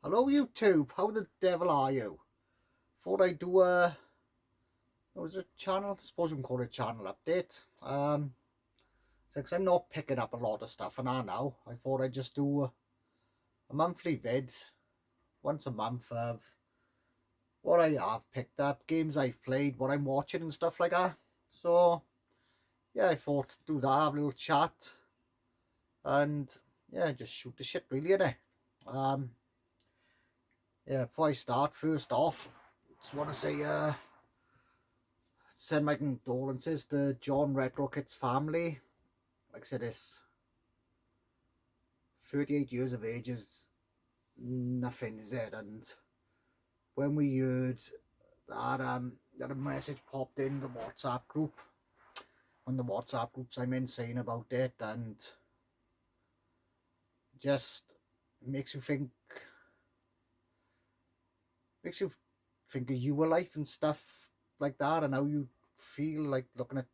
Hello YouTube, how the devil are you? Thought I'd do what was it, channel? I suppose we can call it a channel update. Since I'm not picking up a lot of stuff and I now, I thought I'd just do a monthly vid, once a month of what I have picked up, games I've played, what I'm watching and stuff like that. So yeah, I thought do that, have a little chat and yeah, just shoot the shit really, innit? Yeah, before I start, first off, just want to say send my condolences to John Retrokit's family. Like I said, this 38 years of age is nothing, is it? And when we heard that a message popped in the WhatsApp group, on the WhatsApp groups I'm in, saying about it, and just makes you think of your life and stuff like that, and how you feel like looking at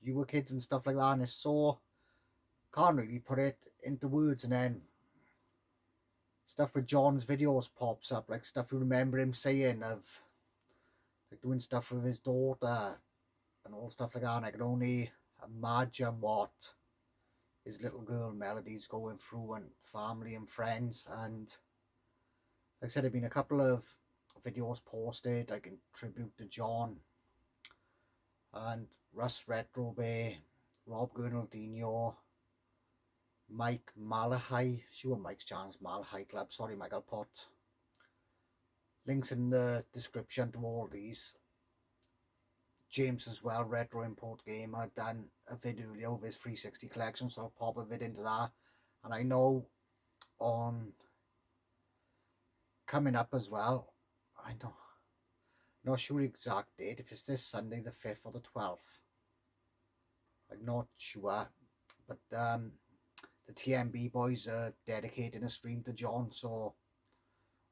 your kids and stuff like that, and it's so can't really put it into words. And then stuff with John's videos pops up, like stuff you remember him saying of like doing stuff with his daughter and all stuff like that, and I can only imagine what his little girl Melody's going through, and family and friends. And like I said, there have been a couple of videos posted like in tribute to John, and Russ Retrobear, Rob Gernaldino, Mike Malahai, sure Mike's channel's Malahai Club, sorry Mike, I'll put links in the description to all these. James as well, Retro Import Gamer, done a vid earlier of his 360 collection, so I'll pop a vid into that. And I know on coming up as well, I know, not sure exact date, if it's this Sunday the 5th or the 12th, I'm not sure, but the TMB boys are dedicating a stream to John, so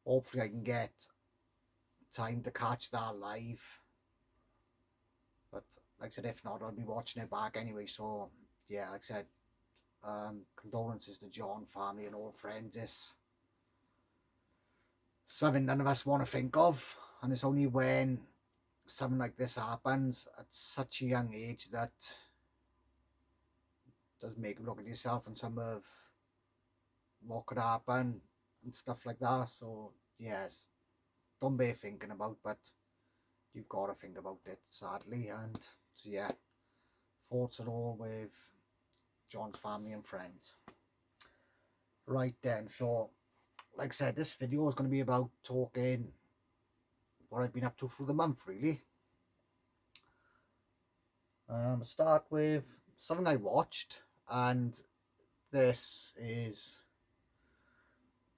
hopefully I can get time to catch that live. But like I said, if not, I'll be watching it back anyway. So yeah, like I said, condolences to John, family and all friends. It's something none of us want to think of, and it's only when something like this happens at such a young age that does make you look at yourself and some of what could happen and stuff like that. So yes, don't be thinking about, but you've got to think about it, sadly. And so yeah, thoughts are all with John's family and friends. Right then, so like I said, this video is going to be about talking what I've been up to through the month, really. Start with something I watched, and this is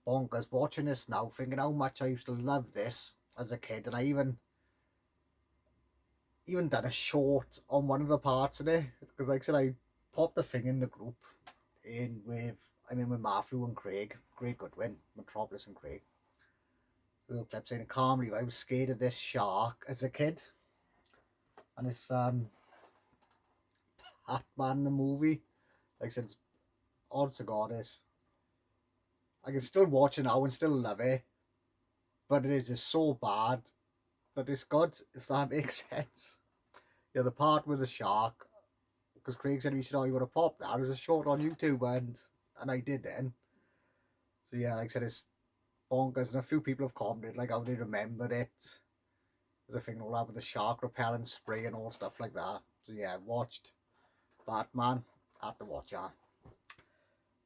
bonkers watching this now, thinking how much I used to love this as a kid, and I even done a short on one of the parts of it, because like I said, I popped the thing in the group I'm in with Matthew and Craig Goodwin, Metropolis and Craig. Little clip saying, I can't believe I was scared of this shark as a kid. And it's Batman the movie. Like I said, it's honest to God, I can still watch it now and still love it, but it is just so bad that it's good, if that makes sense. Yeah, the part with the shark, because Craig said, oh, you want to pop that as a short on YouTube, and I did then. So yeah, like I said, it's bonkers, and a few people have commented like how they remembered it. There's a thing all that with the shark repellent spray and all stuff like that. So yeah, I watched Batman. I have to watch that.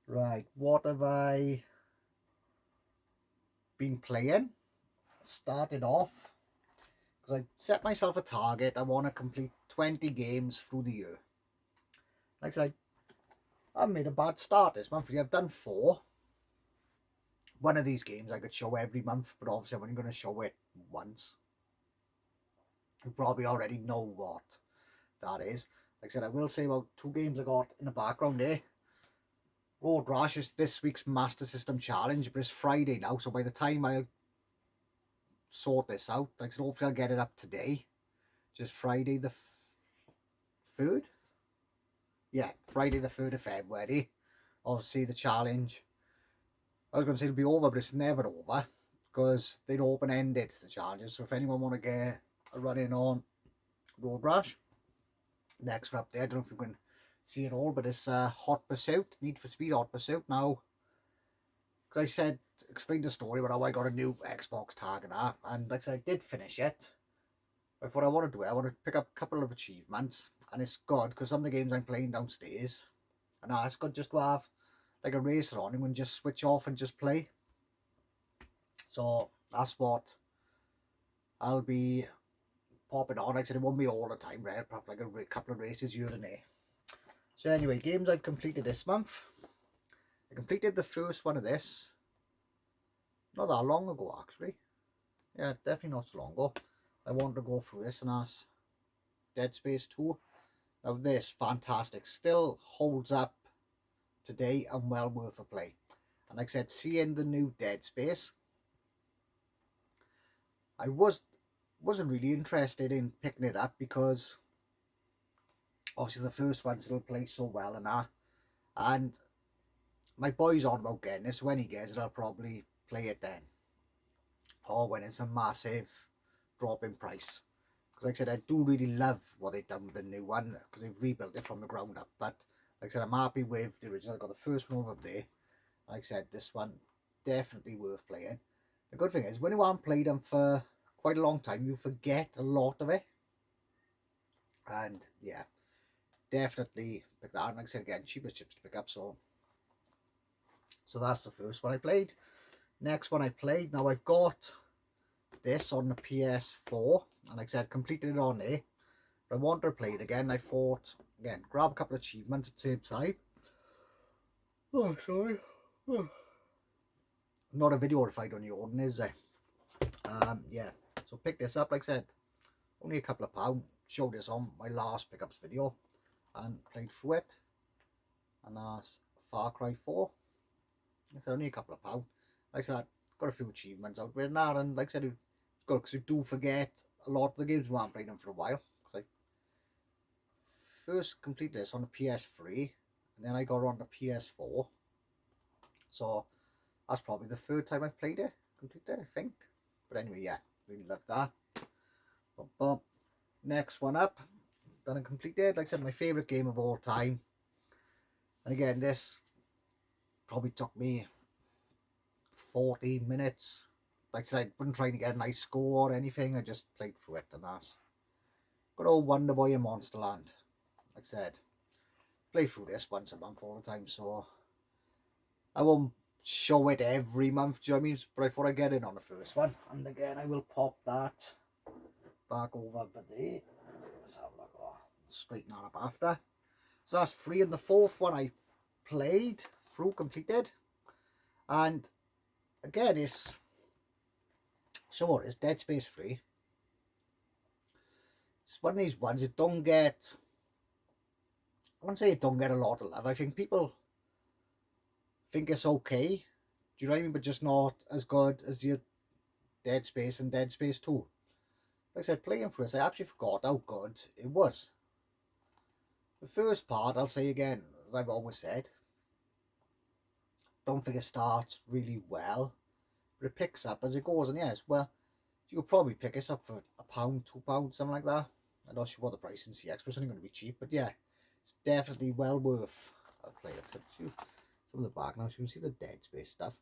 Right, what have I been playing? Started off, because I set myself a target. I want to complete 20 games through the year. Like I said, I made a bad start this month. I've done 4. One of these games I could show every month, but obviously I'm only going to show it once. You probably already know what that is. Like I said, I will say about 2 games I got in the background there. Road Rash is this week's Master System Challenge, but it's Friday now, so by the time I sort this out, like I said, hopefully I'll get it up today. Just Friday the 3rd? Yeah, Friday the 3rd of February. Obviously the challenge, I was going to say it'll be over, but it's never over. because they're open-ended, the challenges. So if anyone want to get a run in on Road Rash, next one up there, I don't know if you can see it all, but it's Hot Pursuit, Need for Speed Hot Pursuit. Now, because I said, explained the story about how I got a new Xbox tag and that, and like I said, I did finish it. But what I want to do, I want to pick up a couple of achievements, and it's good because some of the games I'm playing downstairs, and it's good just to have like a racer on and just switch off and just play. So that's what I'll be popping on. Like I said, it won't be all the time, right? Probably like a couple of races here and there. So anyway, games I've completed this month. I completed the first one of this not that long ago, actually. Yeah, definitely not so long ago. I wanted to go through this, and that's Dead Space 2. Now this, fantastic, still holds up today and well worth a play. And like I said, seeing the new Dead Space, I wasn't really interested in picking it up because obviously the first one still plays so well and that. And my boy's on about getting this. When he gets it, I'll probably play it then. Or when it's a massive drop in price. Because like I said, I do really love what they've done with the new one, because they've rebuilt it from the ground up. But like I said, I'm happy with the original. I got the first one over there. Like I said, this one definitely worth playing. The good thing is, when you haven't played them for quite a long time, you forget a lot of it. And yeah, definitely pick that. And like I said again, cheapest chips to pick up. So that's the first one I played. Next one I played, now I've got this on the PS4, and like I said, completed it on there. But I wanted to play it again. I thought, again, grab a couple of achievements at the same time. Oh, sorry. Oh. Not a video fight on your own, is there? Yeah, so pick this up. Like I said, only a couple of pounds. Showed this on my last pickups video and played through it. And that's Far Cry 4. Like I said, only a couple of pounds. Like I said, got a few achievements out with that, and like I said, it's good because you do forget a lot of the games. We haven't played them for a while. Because I first completed this on the PS3, and then I got it on the PS4. So that's probably the third time I've played it, completed it, I think. But anyway, yeah, really love that. But next one up, done and completed. Like I said, my favourite game of all time. And again, this probably took me 40 minutes. Like I said, I wasn't trying to get a nice score or anything. I just played through it, and that's good old Wonder Boy in Monsterland. Like I said, play through this once a month all the time, so I won't show it every month, do you know what I mean? But I thought I'd get in on the first one. And again, I will pop that back over there. Let's have a look. Oh, straighten that up after. So that's 3, and the fourth one I played through, completed. And again, it's Dead Space 3. It's one of these ones, it don't get, I wouldn't say it don't get a lot of love. I think people think it's okay, do you know what I mean? But just not as good as your Dead Space and Dead Space 2. Like I said, playing through this, I actually forgot how good it was. The first part, I'll say again, as I've always said, don't think it starts really well, but it picks up as it goes. And yes, well, you could probably pick this up for £1, £2, something like that. I'm not sure what the price in CX, but it's only going to be cheap. But yeah, it's definitely well worth a play. Some of the back now, so you can see the Dead Space stuff.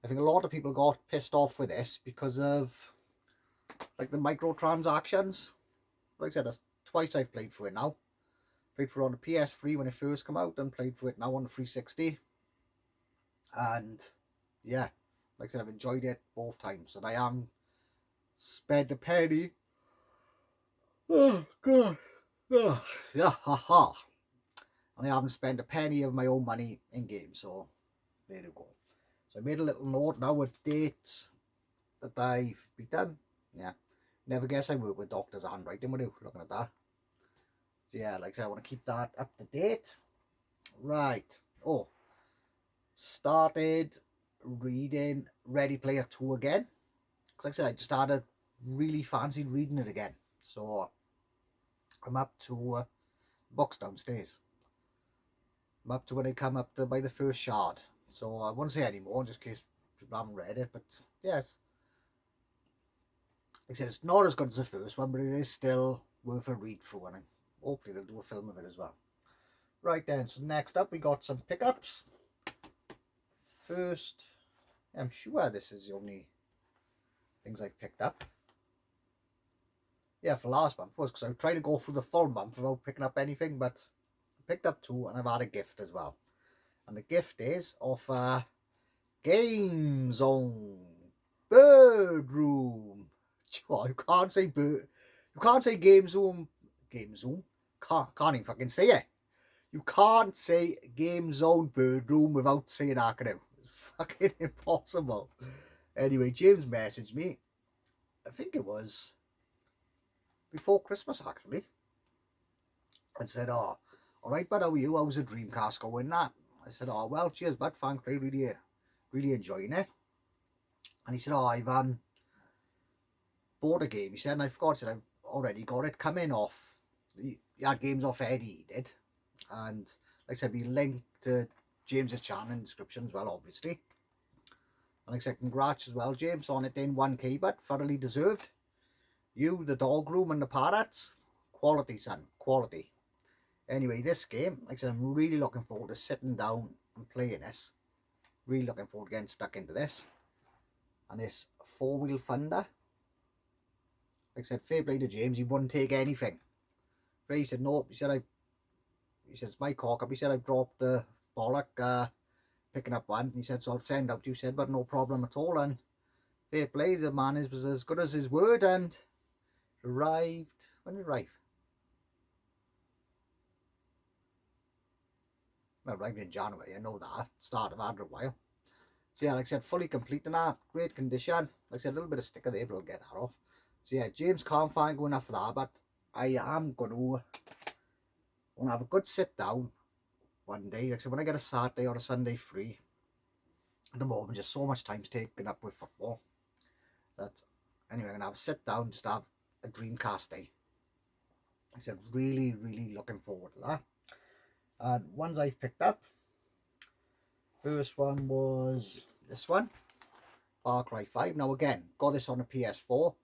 I think a lot of people got pissed off with this because of like the microtransactions. Like I said, that's twice I've played through it now. Played through it on the PS3 when it first came out, and played through it now on the 360. And yeah, like I said, I've enjoyed it both times, and I haven't spent a penny. Oh god. Oh, yeah, haha. And I haven't spent a penny of my own money in games, so there you go. So I made a little note now with dates that I've beaten. Yeah, never guess I work with doctor's handwriting, would you? Looking at that. So yeah, like I said, I want to keep that up to date. Right. Oh, started reading Ready Player 2 again. Because like I said, I just started really fancied reading it again. So I'm up to books downstairs. I'm up to when I come up by the first shard. So I won't say any more, just in case people haven't read it. But yes, I said it's not as good as the first one, but it is still worth a read through, and hopefully they'll do a film of it as well. Right then, so next up we got some pickups. First, I'm sure this is the only things I've picked up. Yeah, for last month was because I tried to go through the full month without picking up anything, but I picked up 2 and I've had a gift as well. And the gift is of Game Zone Bird Room. You can't say bird. You can't say Game Zone. Game Zone. Can't even fucking say it. You can't say Game Zone Bird Room without saying acronym. It's fucking impossible. Anyway, James messaged me. I think it was before Christmas actually, and said, "Oh, all right, bud, how are you? How's the Dreamcast going?" That I said, "Oh, well, cheers, bud. Thanks, really enjoying it." And he said, "Oh, I've bought a game." He said, and I forgot. Said I've already got it coming off. He had games off Eddie, he did, and like I said, we linked to James's channel in the description as well, obviously. And like I said, congrats as well, James, on it in 1K, but thoroughly deserved. You, the dog room, and the parrots, quality, son, quality. Anyway, this game, like I said, I'm really looking forward to sitting down and playing this. Really looking forward to getting stuck into this. And this 4-wheel thunder. Like I said, fair play to James, he wouldn't take anything. He said, "No," he said, he said, "It's my cock up." He said, "I've dropped the bollock picking up one." He said, "So I'll send out." You said, "But no problem at all." And fair play, the man was as good as his word, and arrived. When did it arrive? Well, arrived in January, I know that. Start of had a while. So yeah, like I said, fully complete in that. Great condition. Like I said, a little bit of sticker there, but I'll get that off. So yeah, James can't find going after that, but I am going to have a good sit down one day. Like I said, when I get a Saturday or a Sunday free, at the moment, just so much time's taken up with football that anyway, I'm going to have a sit down, just have a Dreamcast day. Like I said, really looking forward to that. And ones I've picked up, first one was this one, Far Cry 5. Now again, got this on a PS4,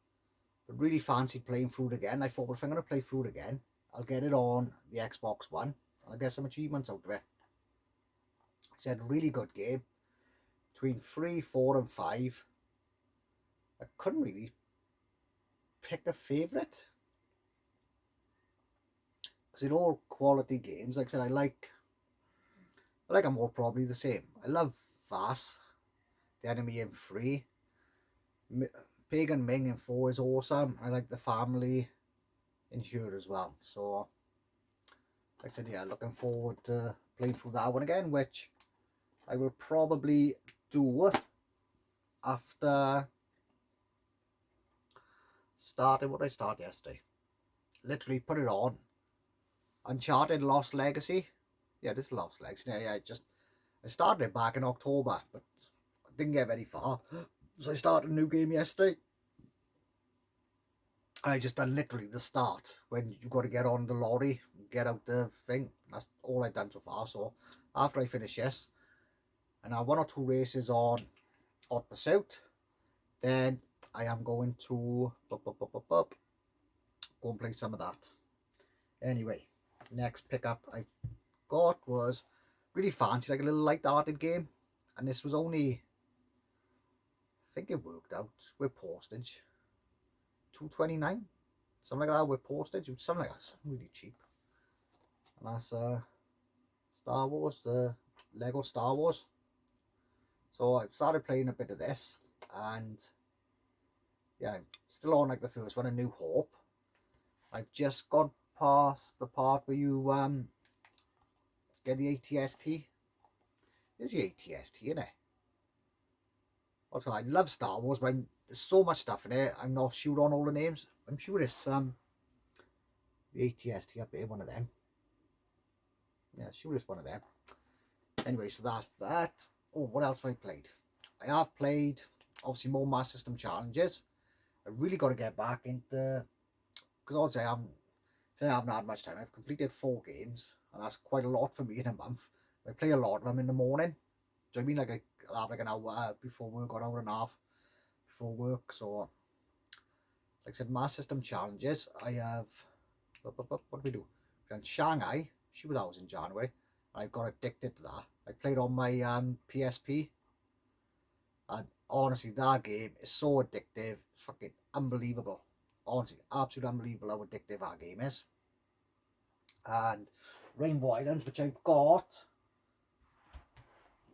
but really fancied playing through it again. I thought, well, if I'm going to play through it again, I'll get it on the Xbox One, and I'll get some achievements out of it. I said, really good game. Between 3, 4 and 5, I couldn't really pick a favourite, because they're all quality games. Like I said, I like them all probably the same. I love Vass, the enemy in 3. Pagan Ming in 4 is awesome. I like the family in here as well. So, like I said, yeah, looking forward to playing through that one again, which I will probably do after starting what I started yesterday. Literally put it on. Uncharted Lost Legacy. Yeah, this is Lost Legacy. Yeah, I started it back in October, but I didn't get very far. So I started a new game yesterday. I just done literally the start, when you got to get on the lorry, get out the thing. That's all I've done so far. So after I finish this, and I have 1 or 2 races on Hot Pursuit, then I am going to go and play some of that. Anyway, next pickup I got was really fancy, like a little light-hearted game, and this was only, I think it worked out with postage, $2.29, something like that with postage. It was something like that, something really cheap. And that's Star Wars, the Lego Star Wars. So I started playing a bit of this, and yeah, I'm still on like the first one, A New Hope. I've just got past the part where you get the ATST. There's the ATST in it. Also, I love Star Wars, but there's so much stuff in it. I'm not sure on all the names. I'm sure it's the ATST up there, one of them. Yeah, sure it's one of them. Anyway, so that's that. Oh, what else have I played? I have played, obviously, more Master System challenges. I really got to get back into, because obviously I haven't had much time. I've completed 4 games, and that's quite a lot for me in a month. I play a lot of them in the morning. Do you know what I mean? Like I'll have like an hour before work, or an hour and a half before work. So like I said, Master System challenges. I have, what did we do? We done Shanghai. She was always in January. I got addicted to that. I played on my PSP, and honestly, that game is so addictive. It's fucking unbelievable. Honestly, absolutely unbelievable how addictive that game is. And Rainbow Islands, which I've got,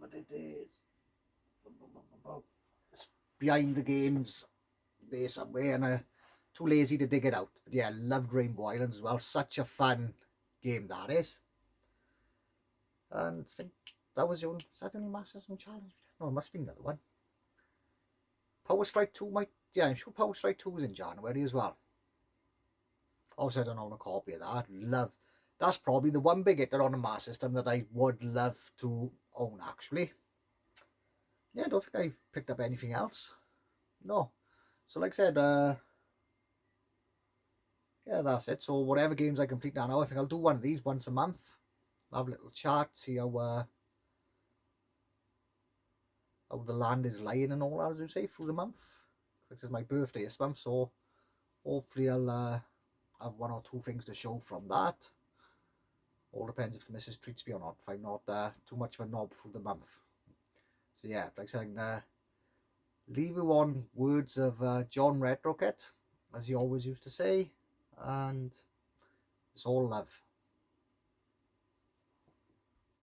but it is, it's behind the games there somewhere, and I'm too lazy to dig it out. But yeah, I loved Rainbow Islands as well. Such a fun game that is. And I think that was your, is that the only Master System challenge? No, it must be another one. Power Strike 2 might, yeah, I'm sure Power Strike 2 is in January as well. Also, I don't own a copy of that. Love, that's probably the one big hitter on the Master System that I would love to own, actually. Yeah, I don't think I've picked up anything else. No. So like I said, yeah, that's it. So whatever games I complete now, I think I'll do one of these once a month. I'll have a little chat, see how the land is lying and all that, as you say, through the month. This is my birthday this month, so hopefully I'll have one or two things to show from that. All depends if the missus treats me or not, if I'm not too much of a knob through the month. So yeah, like I said, I'm gonna leave you on words of John Retrokit, as he always used to say, and it's all love.